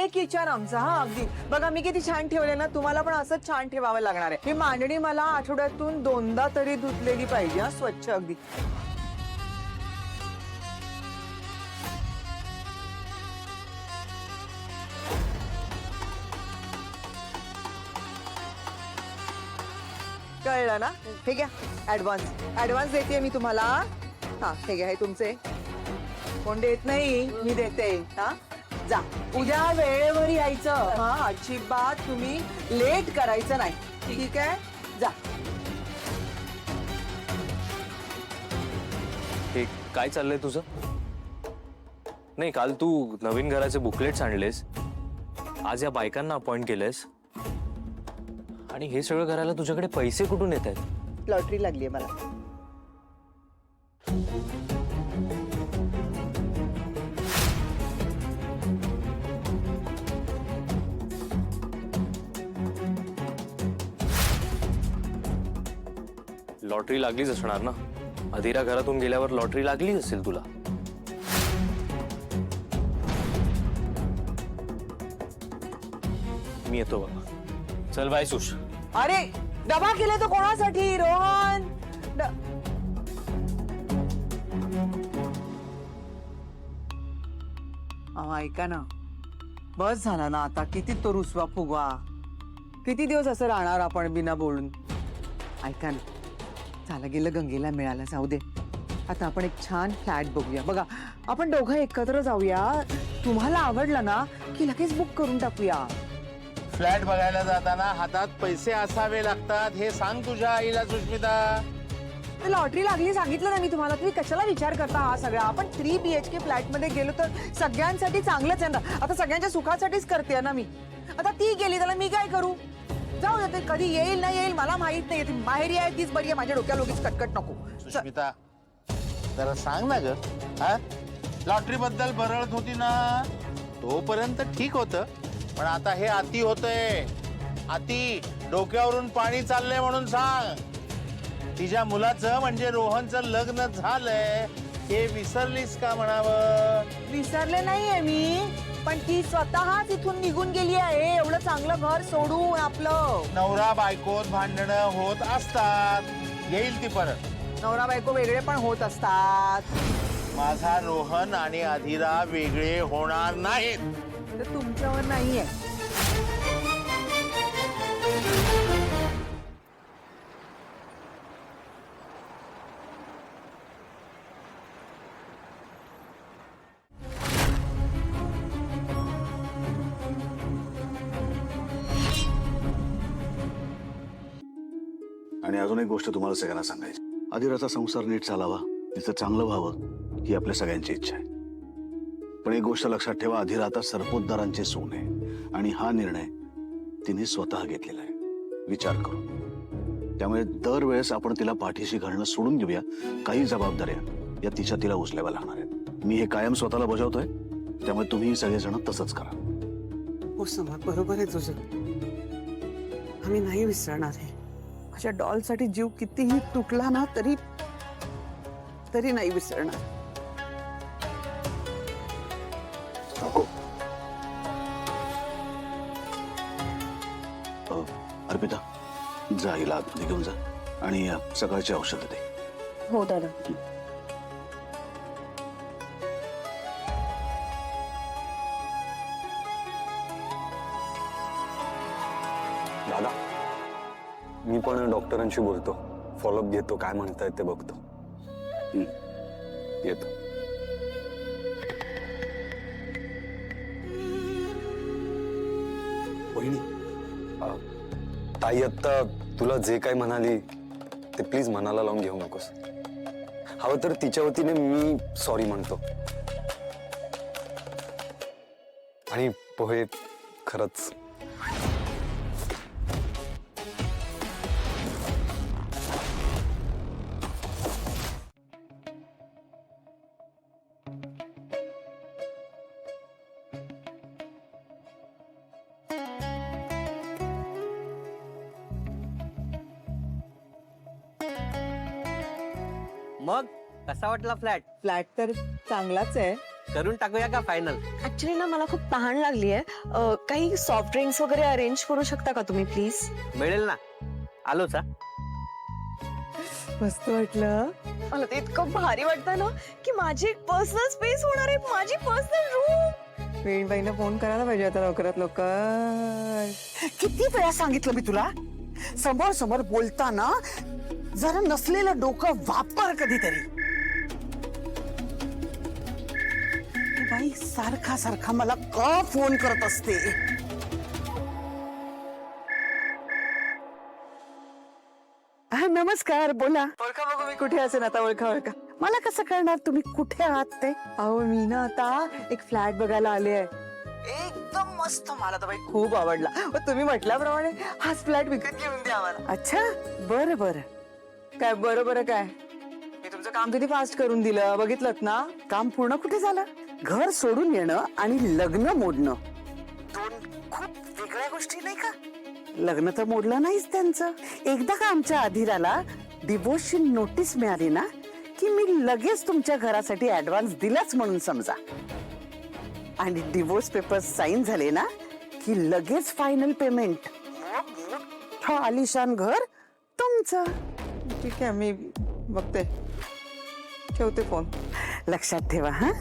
आहे किचन आमचा. हा अगदी बघा मी किती छान ठेवले ना, तुम्हाला पण असंच छान ठेवावं लागणार आहे. ही मांडणी मला आठवड्यातून 2दा तरी धुतलेली पाहिजे. हा स्वच्छ अगदी. कळलं ना? हे घ्या ऍडव्हान्स देते मी तुम्हाला. हा हे घ्या, हे तुमचे. कोण देत नाही, मी देते. हा जा, उद्या वेळेवर यायचं. हा अजिबात तुम्ही लेट करायचं नाही, ठीक आहे? जा. हे काय चाललंय तुझं? नाही, काल तू नवीन घराचे बुकलेट्स आणलेस, आज या बायकांना अपॉइंट केलेस, आणि हे सगळं करायला तुझ्याकडे पैसे कुठून येत आहेत? लॉटरी लागलीये मला. लॉटरी लागलीच असणार ना. अधीरा घरातून गेल्यावर लॉटरी लागली असेल तुला. मी येतो बाबा. चल बाय सुश. अरे डबा केले तर कोणासाठी रोहन? ऐका ना, बस झाला ना आता. किती तो रुसवा फुगवा, किती दिवस असं राहणार आपण बिना बोलून. ऐका ना, झालं गेलं गंगेला मिळालं, जाऊ दे. आता आपण एक छान फ्लॅट बघूया. बघा आपण दोघं एकत्र जाऊया. तुम्हाला आवडलं ना की लगेच बुक करून टाकूया. फ्लॅट बघायला जाताना हातात पैसे असावे लागतात हे सांग तुझ्या आईला सुष्मिता. लॉटरी लागली सांगितलं ना मी तुम्हाला. तुम्ही कशाला विचार करता हा सगळा? आपण 3 BHK फ्लॅट मध्ये गेलो तर सगळ्यांसाठी चांगलंच आहे ना. आता सगळ्यांच्या सुखासाठीच करते ना मी. आता ती गेली त्याला मी काय करू? जाऊ दे, कधी येईल नाही येईल मला माहित नाही. ती माहेरी आहे तीच बरी आहे. माझ्या डोक्याला उगीच कटकट नको. सुष्मिता जरा सांग ना ग. लॉटरी बद्दल बरळत होती ना, तोपर्यंत ठीक होतं, पण आता हे अति होतंय. अति. डोक्यावरून पाणी चाललंय म्हणून सांग. तिच्या मुलाचं म्हणजे रोहनचं लग्न झालंय हे विसरलीस का म्हणावं? विसरले नाहीये मी, पण ती स्वतःच इथून निघून गेली आहे. एवढं चांगलं घर सोडून आपलं. नवरा बायकोत भांडणं होत असतात, येईल ती परत. नवरा बायको वेगळे पण होत असतात. माझा रोहन आणि अधीरा वेगळे होणार नाहीत. तर तुमच्यावर नाहीये. आणि अजून एक गोष्ट तुम्हाला सगळ्यांना सांगायची. अधीराचा संसार नीट चालावा, तिचं चांगलं व्हावं ही आपल्या सगळ्यांची इच्छा आहे. पण एक गोष्ट लक्षात ठेवा, अधीरा आता सरपोतदारांची सून आहे आणि हा निर्णय तिने स्वतः घेतलेला आहे विचार करून. त्यामुळे दरवेळेस आपण तिला पाठीशी घालणं सोडून घेऊया. काही जबाबदाऱ्या या तिला उचलाव्या लागणार आहेत. मी हे कायम स्वतःला बजावतोय, त्यामुळे तुम्ही सगळेजण तसंच करा. हो समर, बरोबर आहे तुझं. आम्ही नाही विसरणार आहे. माझ्या डॉलसाठी जीव कितीही तुटला ना तरी नाही विसरणार. अर्पिता, जा आईला आतमध्ये घेऊन जा आणि सकाळची औषधं दे. हो दादा. दादा, मी पण डॉक्टरांशी बोलतो, फॉलोअप घेतो, काय म्हणतायत ते बघतो. येतो. वहिनी, ताई आत्ता तुला जे काय म्हणाली ते प्लीज मनाला लावून घेऊ नकोस. हवं तर तिच्या वतीने मी सॉरी म्हणतो. आणि पोहे खरंच मग कसा वाटला फ्लॅट? फ्लॅट तर चांगलाच आहे, करून टाकूया का फायनल? ऍक्च्युली ना मला खूप तहान लागली आहे. काही सॉफ्ट ड्रिंक्स वगैरे अरेंज करू शकता का तुम्ही प्लीज? मिळेल ना, आलोच. मस्त वाटलं. मला ते इतकं भारी वाटतं ना की माझी एक पर्सनल स्पेस होणार आहे, माझी पर्सनल रूम. वेणबाईंना फोन करायला पाहिजे आता लवकरात लवकर. किती वेळा सांगितलं मी तुला, समोर समोर बोलताना जरा नसलेलं डोकं वापर कधीतरी. ही बाई सारखा सारखा मला का फोन करत असते? हा, नमस्कार, बोला. ओळखा बघू मी कुठे असेल आता. ओळखा. मला कसं कळणार तुम्ही कुठे आहात ते? अहो मी ना आता एक फ्लॅट बघायला आले आहे. एकदम मस्त. मला तर बाई खूप आवडला. पण तुम्ही म्हटल्याप्रमाणे हाच फ्लॅट विकत घेऊन द्या आम्हाला. अच्छा, बरं बरं. काय बरोबर काय? मी तुमचं काम किती फास्ट करून दिलं बघितलं ना. काम पूर्ण कुठे झालं? घर सोडून येणं आणि लग्न मोडणं दोन खूप वेगळ्या गोष्टी नाही का? लग्न तर मोडलं नाहीच त्यांचं. एकदा का आमच्या अधिराला डिवोर्सची नोटीस मिळाली ना की मी लगेच तुमच्या घरासाठी ऍडव्हान्स दिलाच म्हणून समजा. आणि डिवोर्स पेपर साईन झाले ना की लगेच फायनल पेमेंट. मोठं आलिशान घर तुमचं. ठीक आहे मी बघते. ठेवते फोन. लक्षात ठेवा हा.